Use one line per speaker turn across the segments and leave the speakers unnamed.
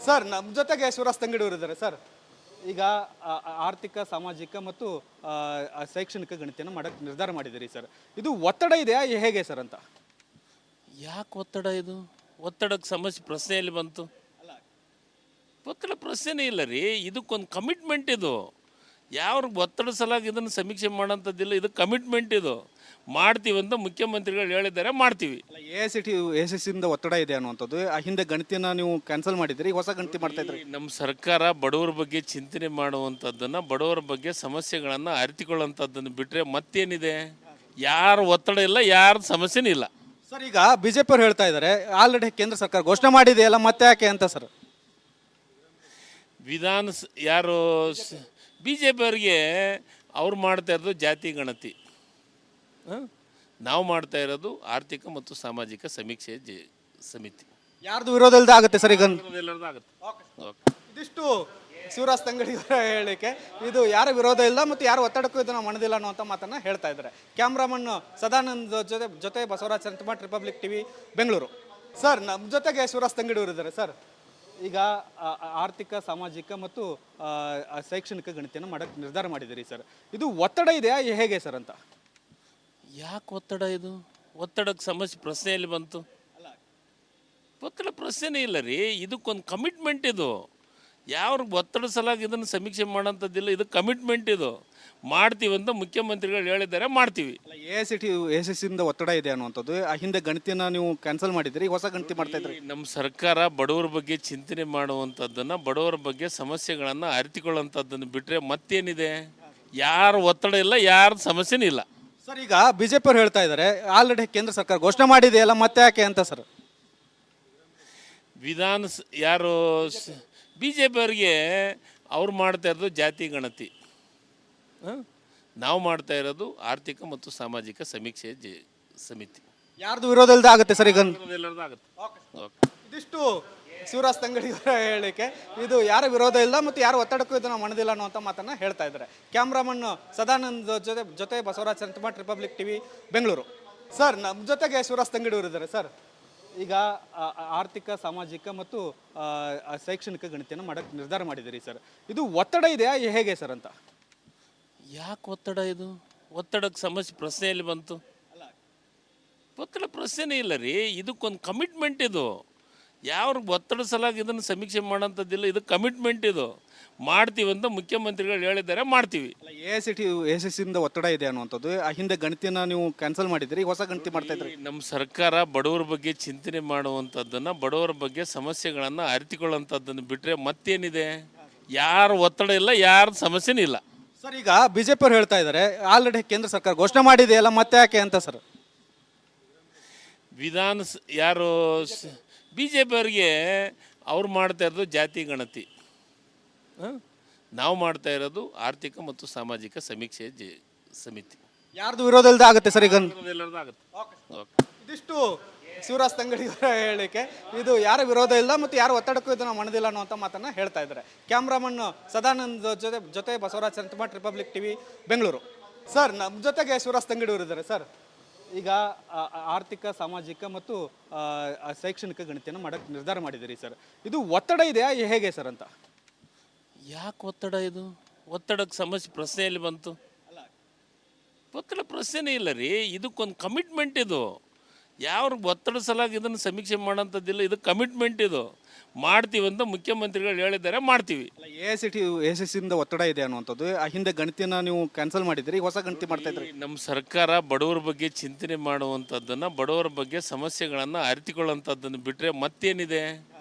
Sir ನಮ್ಮ ಜೊತೆಗೆ ಶಿವರಾಜ್ ತಂಗಡಿಯವರು ಇದ್ದಾರೆ ಸರ್. ಈಗ ಆರ್ಥಿಕ ಸಾಮಾಜಿಕ ಮತ್ತು ಶೈಕ್ಷಣಿಕ ಗಣಿತವನ್ನು ಮಾಡೋಕ್ಕೆ ನಿರ್ಧಾರ ಮಾಡಿದ್ದೀರಿ ಸರ್. ಇದು ಒತ್ತಡ ಇದೆಯಾ ಹೇಗೆ ಸರ್ ಅಂತ?
ಯಾಕೆ ಒತ್ತಡ ಇದು? ಒತ್ತಡಕ್ಕೆ ಸಮಸ್ಯೆ ಪ್ರಶ್ನೆಯಲ್ಲಿ ಬಂತು? ಒತ್ತಡ ಪ್ರಶ್ನೆನೇ ಇಲ್ಲ ರೀ. ಇದಕ್ಕೊಂದು ಕಮಿಟ್ಮೆಂಟ್ ಇದು. ಯಾವ ಒತ್ತಡ ಸಲಾಗಿ ಇದನ್ನು ಸಮೀಕ್ಷೆ ಮಾಡೋಂಥದ್ದಿಲ್ಲ. ಇದು ಕಮಿಟ್ಮೆಂಟ್ ಇದು. ಮಾಡ್ತೀವಿ ಅಂತ ಮುಖ್ಯಮಂತ್ರಿಗಳು ಹೇಳಿದ್ದಾರೆ, ಮಾಡ್ತೀವಿ.
AICTE ಒತ್ತಡ ಇದೆ ಅನ್ನುವಂಥದ್ದು. ಹಿಂದೆ ಗಣಿತನ ನೀವು ಕ್ಯಾನ್ಸಲ್ ಮಾಡಿದ್ರಿ, ಹೊಸ ಗಣಿತ ಮಾಡ್ತಾ ಇದ್ರಿ.
ನಮ್ಮ ಸರ್ಕಾರ ಬಡವರ ಬಗ್ಗೆ ಚಿಂತನೆ ಮಾಡುವಂಥದ್ದನ್ನು, ಬಡವರ ಬಗ್ಗೆ ಸಮಸ್ಯೆಗಳನ್ನು ಅರಿತುಕೊಳ್ಳುವಂಥದ್ದನ್ನು ಬಿಟ್ಟರೆ ಮತ್ತೇನಿದೆ? ಯಾರು ಒತ್ತಡ ಇಲ್ಲ, ಯಾರ ಸಮಸ್ಯೆನೂ ಇಲ್ಲ
ಸರ್. ಈಗ BJP ಅವ್ರು ಹೇಳ್ತಾ ಇದ್ದಾರೆ ಆಲ್ರೆಡಿ ಕೇಂದ್ರ ಸರ್ಕಾರ ಘೋಷಣೆ ಮಾಡಿದೆಯಲ್ಲ, ಮತ್ತೆ ಯಾಕೆ ಅಂತ ಸರ್?
ಯಾರು BJP ಅವ್ರಿಗೆ ಅವ್ರು ಮಾಡ್ತಾ ಇರೋದು ಜಾತಿ ಗಣತಿ, ನಾವು ಮಾಡ್ತಾ ಇರೋದು ಆರ್ಥಿಕ ಮತ್ತು ಸಾಮಾಜಿಕ ಸಮೀಕ್ಷೆ ಸಮಿತಿ.
ಯಾರ್ದು ವಿರೋಧ ಇಲ್ಲದೆ ಆಗುತ್ತೆ ಸರ್? ಈಗ
ಆಗುತ್ತೆ.
ಇದಿಷ್ಟು ಶಿವರಾಜ್ ತಂಗಡಿಯವರ ಹೇಳಿಕೆ. ಇದು ಯಾರ ವಿರೋಧ ಇಲ್ಲ ಮತ್ತು ಯಾರು ಒತ್ತಡಕ್ಕೂ ಇದನ್ನು ಮಣದಿಲ್ಲ ಅನ್ನುವಂಥ ಮಾತನ್ನು ಹೇಳ್ತಾ ಇದ್ದಾರೆ. ಕ್ಯಾಮ್ರಾಮನ್ ಸದಾನಂದ್ ಜೊತೆ Basavaraj Santhamath, Republic TV, Bengaluru. Sir ನಮ್ಮ ಜೊತೆಗೆ ಶಿವರಾಜ್ ತಂಗಡಿಯವರು ಇದ್ದಾರೆ ಸರ್. ಈಗ ಆರ್ಥಿಕ ಸಾಮಾಜಿಕ ಮತ್ತು ಶೈಕ್ಷಣಿಕ ಗಣಿತವನ್ನು ಮಾಡೋಕ್ಕೆ ನಿರ್ಧಾರ ಮಾಡಿದ್ದೀರಿ ಸರ್. ಇದು ಒತ್ತಡ ಇದೆಯಾ ಹೇಗೆ ಸರ್ ಅಂತ?
ಯಾಕೆ ಒತ್ತಡ ಇದು? ಒತ್ತಡಕ್ಕೆ ಸಮಸ್ಯೆ ಪ್ರಶ್ನೆಯಲ್ಲಿ ಬಂತು? ಒತ್ತಡ ಪ್ರಶ್ನೆನೇ ಇಲ್ಲ ರೀ. ಇದಕ್ಕೊಂದು ಕಮಿಟ್ಮೆಂಟ್ ಇದು. ಯಾವ ಒತ್ತಡ ಸಲಾಗಿ ಇದನ್ನು ಸಮೀಕ್ಷೆ ಮಾಡೋಂಥದ್ದಿಲ್ಲ. ಇದು ಕಮಿಟ್ಮೆಂಟ್ ಇದು. ಮಾಡ್ತೀವಿ ಅಂತ ಮುಖ್ಯಮಂತ್ರಿಗಳು ಹೇಳಿದ್ದಾರೆ, ಮಾಡ್ತೀವಿ.
AICTE ಒತ್ತಡ ಇದೆ ಅನ್ನುವಂಥದ್ದು. ಹಿಂದೆ ಗಣಿತನ ನೀವು ಕ್ಯಾನ್ಸಲ್ ಮಾಡಿದ್ರಿ, ಹೊಸ ಗಣಿತ ಮಾಡ್ತಾ ಇದ್ರಿ.
ನಮ್ಮ ಸರ್ಕಾರ ಬಡವರ ಬಗ್ಗೆ ಚಿಂತನೆ ಮಾಡುವಂಥದ್ದನ್ನು, ಬಡವರ ಬಗ್ಗೆ ಸಮಸ್ಯೆಗಳನ್ನು ಅರಿತುಕೊಳ್ಳುವಂಥದ್ದನ್ನು ಬಿಟ್ಟರೆ ಮತ್ತೇನಿದೆ? ಯಾರು ಒತ್ತಡ ಇಲ್ಲ, ಯಾರ ಸಮಸ್ಯೆನೂ ಇಲ್ಲ
ಸರ್. ಈಗ BJP ಅವ್ರು ಹೇಳ್ತಾ ಇದ್ದಾರೆ ಆಲ್ರೆಡಿ ಕೇಂದ್ರ ಸರ್ಕಾರ ಘೋಷಣೆ ಮಾಡಿದೆಯಲ್ಲ, ಮತ್ತೆ ಯಾಕೆ ಅಂತ ಸರ್?
ಯಾರು BJP ಅವ್ರಿಗೆ ಅವ್ರು ಮಾಡ್ತಾ ಇರೋದು ಜಾತಿ ಗಣತಿ, ನಾವು ಮಾಡ್ತಾ ಇರೋದು ಆರ್ಥಿಕ ಮತ್ತು ಸಾಮಾಜಿಕ ಸಮೀಕ್ಷೆ ಸಮಿತಿ.
ಯಾರ್ದು ವಿರೋಧ ಇಲ್ಲದೆ ಆಗುತ್ತೆ ಸರ್? ಈಗ
ಆಗುತ್ತೆ.
ಇದಿಷ್ಟು ಶಿವರಾಜ್ ತಂಗಡಿಯವರ ಹೇಳಿಕೆ. ಇದು ಯಾರ ವಿರೋಧ ಇಲ್ಲ ಮತ್ತು ಯಾರು ಒತ್ತಡಕ್ಕೂ ಇದನ್ನು ಮಣದಿಲ್ಲ ಅನ್ನುವಂಥ ಮಾತನ್ನು ಹೇಳ್ತಾ ಇದ್ದಾರೆ. ಕ್ಯಾಮ್ರಾಮನ್ ಸದಾನಂದ್ ಜೊತೆ Basavaraj Santhamath, Republic TV, Bengaluru. Sir ನಮ್ಮ ಜೊತೆಗೆ ಶಿವರಾಜ್ ತಂಗಡಿಯವರು ಇದ್ದಾರೆ ಸರ್. ಈಗ ಆರ್ಥಿಕ ಸಾಮಾಜಿಕ ಮತ್ತು ಶೈಕ್ಷಣಿಕ ಗಣಿತವನ್ನು ಮಾಡೋಕ್ಕೆ ನಿರ್ಧಾರ ಮಾಡಿದ್ದೀರಿ ಸರ್. ಇದು ಒತ್ತಡ ಇದೆಯಾ ಹೇಗೆ ಸರ್ ಅಂತ?
ಯಾಕೆ ಒತ್ತಡ ಇದು? ಒತ್ತಡಕ್ಕೆ ಸಮಸ್ಯೆ ಪ್ರಶ್ನೆಯಲ್ಲಿ ಬಂತು? ಒತ್ತಡ ಪ್ರಶ್ನೆನೇ ಇಲ್ಲ ರೀ. ಇದಕ್ಕೊಂದು ಕಮಿಟ್ಮೆಂಟ್ ಇದು. ಯಾವ ಒತ್ತಡ ಸಲಾಗಿ ಇದನ್ನು ಸಮೀಕ್ಷೆ ಮಾಡೋಂಥದ್ದಿಲ್ಲ. ಇದು ಕಮಿಟ್ಮೆಂಟ್ ಇದು. ಮಾಡ್ತೀವಿ ಅಂತ ಮುಖ್ಯಮಂತ್ರಿಗಳು ಹೇಳಿದ್ದಾರೆ, ಮಾಡ್ತೀವಿ.
AICTE ಒತ್ತಡ ಇದೆ ಅನ್ನುವಂಥದ್ದು. ಹಿಂದೆ ಗಣಿತನ ನೀವು ಕ್ಯಾನ್ಸಲ್ ಮಾಡಿದ್ರಿ, ಹೊಸ ಗಣಿತ ಮಾಡ್ತಾ ಇದ್ರಿ.
ನಮ್ಮ ಸರ್ಕಾರ ಬಡವರ ಬಗ್ಗೆ ಚಿಂತನೆ ಮಾಡುವಂಥದ್ದನ್ನು, ಬಡವರ ಬಗ್ಗೆ ಸಮಸ್ಯೆಗಳನ್ನು ಅರಿತುಕೊಳ್ಳುವಂಥದ್ದನ್ನು ಬಿಟ್ಟರೆ ಮತ್ತೇನಿದೆ? ಯಾರು ಒತ್ತಡ ಇಲ್ಲ, ಯಾರ ಸಮಸ್ಯೆನೂ ಇಲ್ಲ
ಸರ್. ಈಗ BJP ಅವ್ರು ಹೇಳ್ತಾ ಇದ್ದಾರೆ ಆಲ್ರೆಡಿ ಕೇಂದ್ರ ಸರ್ಕಾರ ಘೋಷಣೆ ಮಾಡಿದೆಯಲ್ಲ, ಮತ್ತೆ ಯಾಕೆ ಅಂತ ಸರ್?
ಯಾರು BJP ಅವ್ರಿಗೆ ಅವ್ರು ಮಾಡ್ತಾ ಇರೋದು ಜಾತಿ ಗಣತಿ, ನಾವು ಮಾಡ್ತಾ ಇರೋದು ಆರ್ಥಿಕ ಮತ್ತು ಸಾಮಾಜಿಕ ಸಮೀಕ್ಷೆ ಸಮಿತಿ.
ಯಾರ್ದು ವಿರೋಧ ಇಲ್ಲದೆ ಆಗುತ್ತೆ ಸರ್? ಈಗ
ಆಗುತ್ತೆ.
ಇದಿಷ್ಟು ಶಿವರಾಜ್ ತಂಗಡಿಯವರ ಹೇಳಿಕೆ. ಇದು ಯಾರ ವಿರೋಧ ಇಲ್ಲ ಮತ್ತು ಯಾರು ಒತ್ತಡಕ್ಕೂ ಇದನ್ನು ಮಣದಿಲ್ಲ ಅನ್ನುವಂಥ ಮಾತನ್ನು ಹೇಳ್ತಾ ಇದ್ದಾರೆ. ಕ್ಯಾಮ್ರಾಮನ್ ಸದಾನಂದ್ ಜೊತೆ Basavaraj Santhamath, Republic TV, Bengaluru. Sir ನಮ್ಮ ಜೊತೆಗೆ ಶಿವರಾಜ್ ತಂಗಡಿಯವರು ಇದ್ದಾರೆ ಸರ್. ಈಗ ಆರ್ಥಿಕ ಸಾಮಾಜಿಕ ಮತ್ತು ಶೈಕ್ಷಣಿಕ ಗಣಿತವನ್ನು ಮಾಡೋಕ್ಕೆ ನಿರ್ಧಾರ ಮಾಡಿದ್ದೀರಿ ಸರ್. ಇದು ಒತ್ತಡ ಇದೆಯಾ ಹೇಗೆ ಸರ್ ಅಂತ?
ಯಾಕೆ ಒತ್ತಡ ಇದು? ಒತ್ತಡಕ್ಕೆ ಸಮಸ್ಯೆ ಪ್ರಶ್ನೆಯಲ್ಲಿ ಬಂತು? ಒತ್ತಡ ಪ್ರಶ್ನೆನೇ ಇಲ್ಲ ರೀ. ಇದಕ್ಕೊಂದು ಕಮಿಟ್ಮೆಂಟ್ ಇದು. ಯಾವ ಒತ್ತಡ ಸಲಾಗಿ ಇದನ್ನು ಸಮೀಕ್ಷೆ ಮಾಡೋಂಥದ್ದಿಲ್ಲ. ಇದು ಕಮಿಟ್ಮೆಂಟ್ ಇದು. ಮಾಡ್ತೀವಿ ಅಂತ ಮುಖ್ಯಮಂತ್ರಿಗಳು ಹೇಳಿದ್ದಾರೆ, ಮಾಡ್ತೀವಿ.
AICTE ಒತ್ತಡ ಇದೆ ಅನ್ನುವಂಥದ್ದು. ಹಿಂದೆ ಗಣಿತನ ನೀವು ಕ್ಯಾನ್ಸಲ್ ಮಾಡಿದ್ರಿ, ಹೊಸ ಗಣಿತ ಮಾಡ್ತಾ ಇದ್ರಿ.
ನಮ್ಮ ಸರ್ಕಾರ ಬಡವರ ಬಗ್ಗೆ ಚಿಂತನೆ ಮಾಡುವಂಥದ್ದನ್ನು, ಬಡವರ ಬಗ್ಗೆ ಸಮಸ್ಯೆಗಳನ್ನು ಅರಿತುಕೊಳ್ಳುವಂಥದ್ದನ್ನು ಬಿಟ್ಟರೆ ಮತ್ತೇನಿದೆ?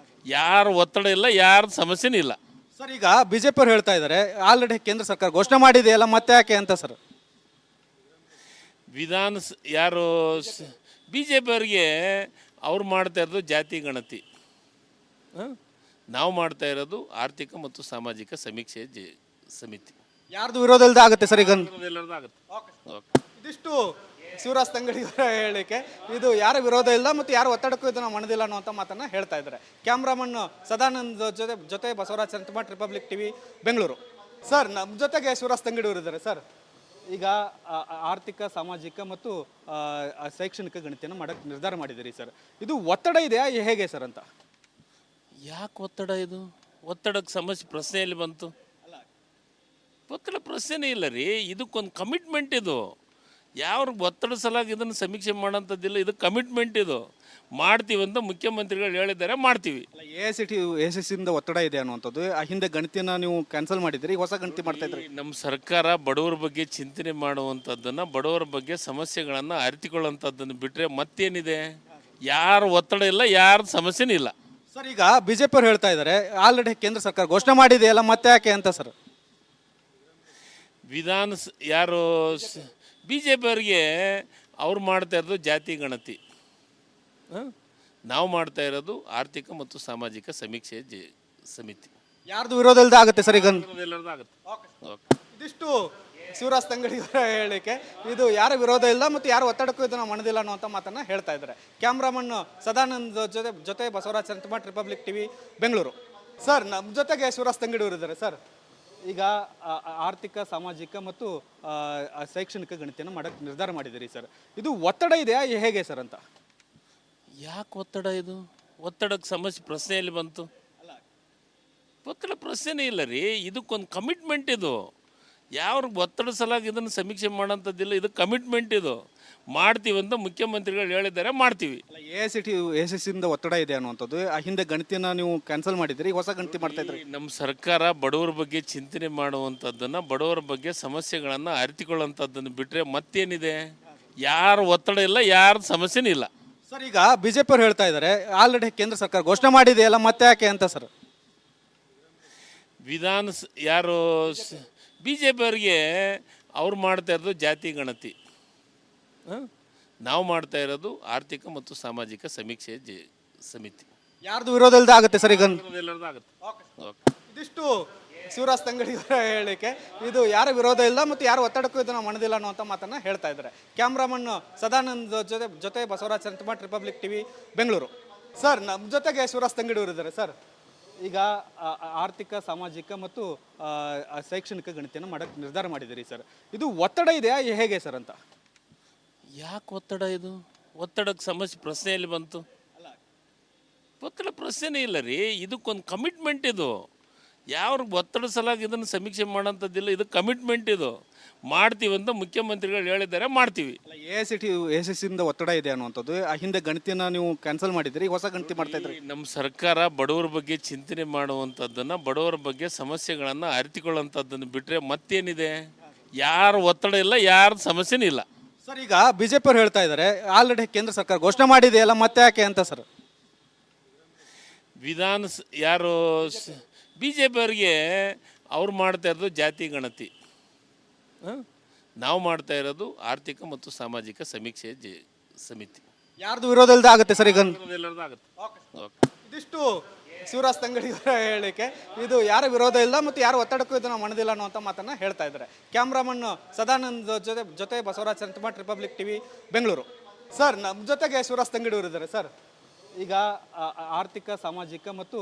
ಯಾರು ಒತ್ತಡ ಇಲ್ಲ, ಯಾರ ಸಮಸ್ಯೆನೂ ಇಲ್ಲ
ಸರ್. ಈಗ BJP ಅವ್ರು ಹೇಳ್ತಾ ಇದ್ದಾರೆ ಆಲ್ರೆಡಿ ಕೇಂದ್ರ ಸರ್ಕಾರ ಘೋಷಣೆ ಮಾಡಿದೆಯಲ್ಲ, ಮತ್ತೆ ಯಾಕೆ ಅಂತ ಸರ್?
ಯಾರು BJP ಅವ್ರಿಗೆ ಅವ್ರು ಮಾಡ್ತಾ ಇರೋದು ಜಾತಿ ಗಣತಿ, ನಾವು ಮಾಡ್ತಾ ಇರೋದು ಆರ್ಥಿಕ ಮತ್ತು ಸಾಮಾಜಿಕ ಸಮೀಕ್ಷೆ ಸಮಿತಿ.
ಯಾರ್ದು ವಿರೋಧ ಇಲ್ಲದೆ ಆಗುತ್ತೆ ಸರ್? ಈಗ
ಆಗುತ್ತೆ.
ಇದಿಷ್ಟು ಶಿವರಾಜ್ ತಂಗಡಿಯವರ ಹೇಳಿಕೆ. ಇದು ಯಾರ ವಿರೋಧ ಇಲ್ಲ ಮತ್ತು ಯಾರು ಒತ್ತಡಕ್ಕೂ ಇದನ್ನು ಮಣದಿಲ್ಲ ಅನ್ನುವಂಥ ಮಾತನ್ನು ಹೇಳ್ತಾ ಇದ್ದಾರೆ. ಕ್ಯಾಮ್ರಾಮನ್ ಸದಾನಂದ್ ಜೊತೆ Basavaraj Santhamath, Republic TV, Bengaluru. Sir ನಮ್ಮ ಜೊತೆಗೆ ಶಿವರಾಜ್ ತಂಗಡಿಯವರು ಇದ್ದಾರೆ ಸರ್. ಈಗ ಆರ್ಥಿಕ ಸಾಮಾಜಿಕ ಮತ್ತು ಶೈಕ್ಷಣಿಕ ಗಣಿತವನ್ನು ಮಾಡೋಕ್ಕೆ ನಿರ್ಧಾರ ಮಾಡಿದ್ದೀರಿ ಸರ್. ಇದು ಒತ್ತಡ ಇದೆಯಾ ಹೇಗೆ ಸರ್ ಅಂತ?
ಯಾಕೆ ಒತ್ತಡ ಇದು? ಒತ್ತಡಕ್ಕೆ ಸಮಸ್ಯೆ ಪ್ರಶ್ನೆಯಲ್ಲಿ ಬಂತು? ಒತ್ತಡ ಪ್ರಶ್ನೆನೇ ಇಲ್ಲ ರೀ. ಇದಕ್ಕೊಂದು ಕಮಿಟ್ಮೆಂಟ್ ಇದು. ಯಾರು ಒತ್ತಡ ಸಲಾಗಿ ಇದನ್ನು ಸಮೀಕ್ಷೆ ಮಾಡೋಂಥದ್ದಿಲ್ಲ. ಇದು ಕಮಿಟ್ಮೆಂಟ್ ಇದು. ಮಾಡ್ತೀವಿ ಅಂತ ಮುಖ್ಯಮಂತ್ರಿಗಳು ಹೇಳಿದ್ದಾರೆ, ಮಾಡ್ತೀವಿ.
AICTE ಒತ್ತಡ ಇದೆ ಅನ್ನುವಂಥದ್ದು. ಆ ಹಿಂದೆ ಗಣತಿನ ನೀವು ಕ್ಯಾನ್ಸಲ್ ಮಾಡಿದ್ರಿ, ಈಗ ಹೊಸ ಗಣತಿ ಮಾಡ್ತಾ ಇದ್ರಿ.
ನಮ್ಮ ಸರ್ಕಾರ ಬಡವರ ಬಗ್ಗೆ ಚಿಂತನೆ ಮಾಡುವಂಥದ್ದನ್ನು, ಬಡವರ ಬಗ್ಗೆ ಸಮಸ್ಯೆಗಳನ್ನು ಅರಿತುಕೊಳ್ಳುವಂಥದ್ದನ್ನು ಬಿಟ್ಟರೆ ಮತ್ತೇನಿದೆ? ಯಾರು ಒತ್ತಡ ಇಲ್ಲ, ಯಾರ ಸಮಸ್ಯೆನೂ ಇಲ್ಲ.
ಸರ್, ಈಗ BJP ಅವ್ರು ಹೇಳ್ತಾ ಇದ್ದಾರೆ ಆಲ್ರೆಡಿ ಕೇಂದ್ರ ಸರ್ಕಾರ ಘೋಷಣೆ ಮಾಡಿದೆಯಲ್ಲ, ಮತ್ತೆ ಯಾಕೆ ಅಂತ ಸರ್.
ಯಾರು BJP ಅವರಿಗೆ ಅವ್ರು ಮಾಡ್ತಾ ಇರೋದು ಜಾತಿ ಗಣತಿ, ನಾವು ಮಾಡ್ತಾ ಇರೋದು ಆರ್ಥಿಕ ಮತ್ತು ಸಾಮಾಜಿಕ ಸಮೀಕ್ಷೆ ಸಮಿತಿ.
ಯಾರ್ದು ವಿರೋಧ ಇಲ್ಲದೆ ಆಗುತ್ತೆ ಸರ್ ಈಗ?
ಎಲ್ಲರದ್ದು ಆಗುತ್ತೆ.
ಇದಿಷ್ಟು ಶಿವರಾಜ್ ತಂಗಡಿ ಅವರ ಹೇಳಿಕೆ. ಇದು ಯಾರ ವಿರೋಧ ಇಲ್ಲ ಮತ್ತು ಯಾರು ಒತ್ತಡಕ್ಕೂ ಇದನ್ನು ಮಣದಿಲ್ಲ ಅನ್ನುವಂಥ ಮಾತನ್ನು ಹೇಳ್ತಾ ಇದ್ದಾರೆ. ಕ್ಯಾಮ್ರಾಮನ್ ಸದಾನಂದ್ ಜೊತೆ Basavaraj Santhamath, Republic TV, Bengaluru. Sir, ನಮ್ಮ ಜೊತೆಗೆ ಶಿವರಾಜ್ ತಂಗಡಿ ಅವರು ಇದ್ದಾರೆ. ಸರ್, ಈಗ ಆರ್ಥಿಕ, ಸಾಮಾಜಿಕ ಮತ್ತು ಶೈಕ್ಷಣಿಕ ಗಣತಿಯನ್ನು ಮಾಡೋಕ್ಕೆ ನಿರ್ಧಾರ ಮಾಡಿದ್ದೀರಿ ಸರ್. ಇದು ಒತ್ತಡ ಇದೆಯಾ ಹೇಗೆ ಸರ್ ಅಂತ?
ಯಾಕೆ ಒತ್ತಡ ಇದು? ಒತ್ತಡಕ್ಕೆ ಸಮಸ್ಯೆ ಪ್ರಶ್ನೆಯಲ್ಲಿ ಬಂತು? ಒತ್ತಡ ಪ್ರಶ್ನೆನೇ ಇಲ್ಲ ರೀ. ಇದಕ್ಕೊಂದು ಕಮಿಟ್ಮೆಂಟ್ ಇದು. ಯಾರು ಒತ್ತಡ ಸಲಾಗಿ ಇದನ್ನು ಸಮೀಕ್ಷೆ ಮಾಡೋಂಥದ್ದಿಲ್ಲ. ಇದು ಕಮಿಟ್ಮೆಂಟ್ ಇದು. ಮಾಡ್ತೀವಿ ಅಂತ ಮುಖ್ಯಮಂತ್ರಿಗಳು ಹೇಳಿದ್ದಾರೆ, ಮಾಡ್ತೀವಿ.
AICTE ಒತ್ತಡ ಇದೆ ಅನ್ನುವಂಥದ್ದು. ಆ ಹಿಂದೆ ಗಣತಿನ ನೀವು ಕ್ಯಾನ್ಸಲ್ ಮಾಡಿದ್ರಿ, ಹೊಸ ಗಣತಿ ಮಾಡ್ತಾ ಇದ್ರಿ.
ನಮ್ಮ ಸರ್ಕಾರ ಬಡವರ ಬಗ್ಗೆ ಚಿಂತನೆ ಮಾಡುವಂಥದ್ದನ್ನು, ಬಡವರ ಬಗ್ಗೆ ಸಮಸ್ಯೆಗಳನ್ನು ಅರಿತುಕೊಳ್ಳುವಂಥದ್ದನ್ನು ಬಿಟ್ಟರೆ ಮತ್ತೇನಿದೆ? ಯಾರು ಒತ್ತಡ ಇಲ್ಲ, ಯಾರ ಸಮಸ್ಯೆನೂ ಇಲ್ಲ.
ಸರ್, ಈಗ BJP ಅವ್ರು ಹೇಳ್ತಾ ಇದ್ದಾರೆ ಆಲ್ರೆಡಿ ಕೇಂದ್ರ ಸರ್ಕಾರ ಘೋಷಣೆ ಮಾಡಿದೆಯಲ್ಲ, ಮತ್ತೆ ಯಾಕೆ ಅಂತ ಸರ್.
ಯಾರು BJP ಅವರಿಗೆ ಅವ್ರು ಮಾಡ್ತಾ ಇರೋದು ಜಾತಿ ಗಣತಿ, ನಾವು ಮಾಡ್ತಾ ಇರೋದು ಆರ್ಥಿಕ ಮತ್ತು ಸಾಮಾಜಿಕ ಸಮೀಕ್ಷೆ ಸಮಿತಿ.
ಯಾರ್ದು ವಿರೋಧ ಇಲ್ಲದೆ ಆಗುತ್ತೆ ಸರ್ ಈಗ?
ಎಲ್ಲರದ್ದು ಆಗುತ್ತೆ.
ಇದಿಷ್ಟು ಶಿವರಾಜ್ ತಂಗಡಿ ಅವರ ಹೇಳಿಕೆ. ಇದು ಯಾರ ವಿರೋಧ ಇಲ್ಲ ಮತ್ತು ಯಾರು ಒತ್ತಡಕ್ಕೂ ಇದನ್ನು ಮಣದಿಲ್ಲ ಅನ್ನುವಂಥ ಮಾತನ್ನು ಹೇಳ್ತಾ ಇದ್ದಾರೆ. ಕ್ಯಾಮ್ರಾಮನ್ ಸದಾನಂದ್ ಜೊತೆ Basavaraj Santhamath, Republic TV, Bengaluru. Sir, ನಮ್ಮ ಜೊತೆಗೆ ಶಿವರಾಜ್ ತಂಗಡಿ ಅವರು ಇದ್ದಾರೆ. ಸರ್, ಈಗ ಆರ್ಥಿಕ, ಸಾಮಾಜಿಕ ಮತ್ತು ಶೈಕ್ಷಣಿಕ ಗಣತಿಯನ್ನು ಮಾಡೋಕ್ಕೆ ನಿರ್ಧಾರ ಮಾಡಿದ್ದೀರಿ ಸರ್. ಇದು ಒತ್ತಡ ಇದೆಯಾ ಹೇಗೆ ಸರ್ ಅಂತ?
ಯಾಕೆ ಒತ್ತಡ ಇದು? ಒತ್ತಡಕ್ಕೆ ಸಮಸ್ಯೆ ಪ್ರಶ್ನೆಯಲ್ಲಿ ಬಂತು? ಒತ್ತಡ ಪ್ರಶ್ನೆನೇ ಇಲ್ಲ ರೀ. ಇದಕ್ಕೊಂದು ಕಮಿಟ್ಮೆಂಟ್ ಇದು. ಯಾರು ಒತ್ತಡ ಸಲಾಗಿ ಇದನ್ನು ಸಮೀಕ್ಷೆ ಮಾಡೋಂಥದ್ದಿಲ್ಲ. ಇದು ಕಮಿಟ್ಮೆಂಟ್ ಇದು. ಮಾಡ್ತೀವಿ ಅಂತ ಮುಖ್ಯಮಂತ್ರಿಗಳು ಹೇಳಿದ್ದಾರೆ, ಮಾಡ್ತೀವಿ.
AICTE ಒತ್ತಡ ಇದೆ ಅನ್ನುವಂಥದ್ದು. ಆ ಹಿಂದೆ ಗಣತಿನ ನೀವು ಕ್ಯಾನ್ಸಲ್ ಮಾಡಿದ್ರಿ, ಹೊಸ ಗಣತಿ ಮಾಡ್ತಾ ಇದ್ರಿ.
ನಮ್ಮ ಸರ್ಕಾರ ಬಡವರ ಬಗ್ಗೆ ಚಿಂತನೆ ಮಾಡುವಂಥದ್ದನ್ನು, ಬಡವರ ಬಗ್ಗೆ ಸಮಸ್ಯೆಗಳನ್ನು ಅರಿತುಕೊಳ್ಳುವಂಥದ್ದನ್ನು ಬಿಟ್ಟರೆ ಮತ್ತೇನಿದೆ? ಯಾರು ಒತ್ತಡ ಇಲ್ಲ, ಯಾರ ಸಮಸ್ಯೆನೂ ಇಲ್ಲ.
ಸರ್, ಈಗ BJP ಅವ್ರು ಹೇಳ್ತಾ ಇದ್ದಾರೆ ಆಲ್ರೆಡಿ ಕೇಂದ್ರ ಸರ್ಕಾರ ಘೋಷಣೆ ಮಾಡಿದೆಯಲ್ಲ, ಮತ್ತೆ ಯಾಕೆ ಅಂತ ಸರ್.
ಯಾರು BJP ಅವರಿಗೆ ಅವ್ರು ಮಾಡ್ತಾ ಇರೋದು ಜಾತಿ ಗಣತಿ, ನಾವು ಮಾಡ್ತಾ ಇರೋದು ಆರ್ಥಿಕ ಮತ್ತು ಸಾಮಾಜಿಕ ಸಮೀಕ್ಷೆ ಸಮಿತಿ.
ಯಾರ್ದು ವಿರೋಧ ಇಲ್ಲದೆ ಆಗುತ್ತೆ ಸರ್ ಈಗ?
ಎಲ್ಲರದ್ದು ಆಗುತ್ತೆ.
ಇದಿಷ್ಟು ಶಿವರಾಜ್ ತಂಗಡಿ ಅವರ ಹೇಳಿಕೆ. ಇದು ಯಾರ ವಿರೋಧ ಇಲ್ಲ ಮತ್ತು ಯಾರು ಒತ್ತಡಕ್ಕೂ ಇದನ್ನು ಮಣದಿಲ್ಲ ಅನ್ನುವಂಥ ಮಾತನ್ನು ಹೇಳ್ತಾ ಇದ್ದಾರೆ. ಕ್ಯಾಮ್ರಾಮನ್ ಸದಾನಂದ್ ಜೊತೆ Basavaraj Santhamath, Republic TV, Bengaluru. Sir, ನಮ್ಮ ಜೊತೆಗೆ ಶಿವರಾಜ್ ತಂಗಡಿ ಅವರು ಇದ್ದಾರೆ. ಸರ್, ಈಗ ಆರ್ಥಿಕ, ಸಾಮಾಜಿಕ ಮತ್ತು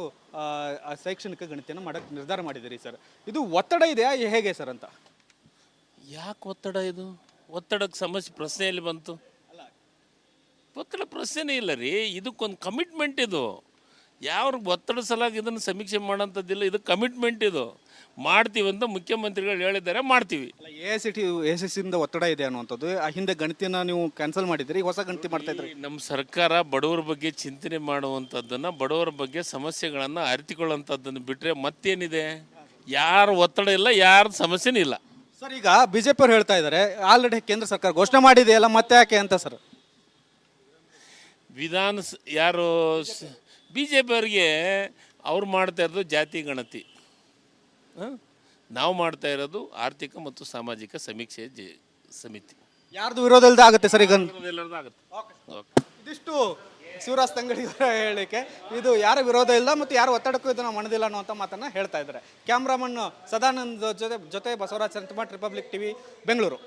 ಶೈಕ್ಷಣಿಕ ಗಣತಿಯನ್ನು ಮಾಡೋಕ್ಕೆ ನಿರ್ಧಾರ ಮಾಡಿದ್ದೀರಿ ಸರ್. ಇದು ಒತ್ತಡ ಇದೆಯಾ ಹೇಗೆ ಸರ್ ಅಂತ?
ಯಾಕೆ ಒತ್ತಡ ಇದು? ಒತ್ತಡಕ್ಕೆ ಸಮಸ್ಯೆ ಪ್ರಶ್ನೆಯಲ್ಲಿ ಬಂತು? ಒತ್ತಡ ಪ್ರಶ್ನೆನೇ ಇಲ್ಲ ರೀ. ಇದಕ್ಕೊಂದು ಕಮಿಟ್ಮೆಂಟ್ ಇದು. ಯಾರು ಒತ್ತಡ ಸಲಾಗಿ ಇದನ್ನು ಸಮೀಕ್ಷೆ ಮಾಡೋಂಥದ್ದಿಲ್ಲ. ಇದು ಕಮಿಟ್ಮೆಂಟ್ ಇದು. ಮಾಡ್ತೀವಿ ಅಂತ ಮುಖ್ಯಮಂತ್ರಿಗಳು ಹೇಳಿದ್ದಾರೆ, ಮಾಡ್ತೀವಿ.
AICTE ಒತ್ತಡ ಇದೆ ಅನ್ನುವಂಥದ್ದು. ಆ ಹಿಂದೆ ಗಣತಿನ ನೀವು ಕ್ಯಾನ್ಸಲ್ ಮಾಡಿದ್ರಿ, ಹೊಸ ಗಣತಿ ಮಾಡ್ತಾ ಇದ್ರಿ.
ನಮ್ಮ ಸರ್ಕಾರ ಬಡವರ ಬಗ್ಗೆ ಚಿಂತನೆ ಮಾಡುವಂಥದ್ದನ್ನು, ಬಡವರ ಬಗ್ಗೆ ಸಮಸ್ಯೆಗಳನ್ನು ಅರಿತುಕೊಳ್ಳುವಂಥದ್ದನ್ನು ಬಿಟ್ಟರೆ ಮತ್ತೇನಿದೆ? ಯಾರು ಒತ್ತಡ ಇಲ್ಲ, ಯಾರ ಸಮಸ್ಯೆನೂ ಇಲ್ಲ.
ಸರ್, ಈಗ BJP ಅವ್ರು ಹೇಳ್ತಾ ಇದ್ದಾರೆ ಆಲ್ರೆಡಿ ಕೇಂದ್ರ ಸರ್ಕಾರ ಘೋಷಣೆ ಮಾಡಿದೆಯಲ್ಲ, ಮತ್ತೆ ಯಾಕೆ ಅಂತ ಸರ್.
ಯಾರು BJP ಅವರಿಗೆ ಅವ್ರು ಮಾಡ್ತಾ ಇರೋದು ಜಾತಿ ಗಣತಿ, ನಾವು ಮಾಡ್ತಾ ಇರೋದು ಆರ್ಥಿಕ ಮತ್ತು ಸಾಮಾಜಿಕ ಸಮೀಕ್ಷೆ ಸಮಿತಿ.
ಯಾರ್ದು ವಿರೋಧ ಇಲ್ಲದೆ ಆಗುತ್ತೆ ಸರ್ ಈಗ?
ಎಲ್ಲರದ್ದು ಆಗುತ್ತೆ.
ಇದಿಷ್ಟು ಶಿವರಾಜ್ ತಂಗಡಿ ಅವರ ಹೇಳಿಕೆ. ಇದು ಯಾರ ವಿರೋಧ ಇಲ್ಲ ಮತ್ತು ಯಾರು ಒತ್ತಡಕ್ಕೂ ಇದನ್ನು ಮಣದಿಲ್ಲ ಅನ್ನುವಂಥ ಮಾತನ್ನು ಹೇಳ್ತಾ ಇದ್ದಾರೆ. ಕ್ಯಾಮ್ರಾಮನ್ ಸದಾನಂದ್ ಜೊತೆ ಬಸವರಾಜ್ ಸಂತಮಠ್, ರಿಪಬ್ಲಿಕ್ ಟಿವಿ, ಬೆಂಗಳೂರು.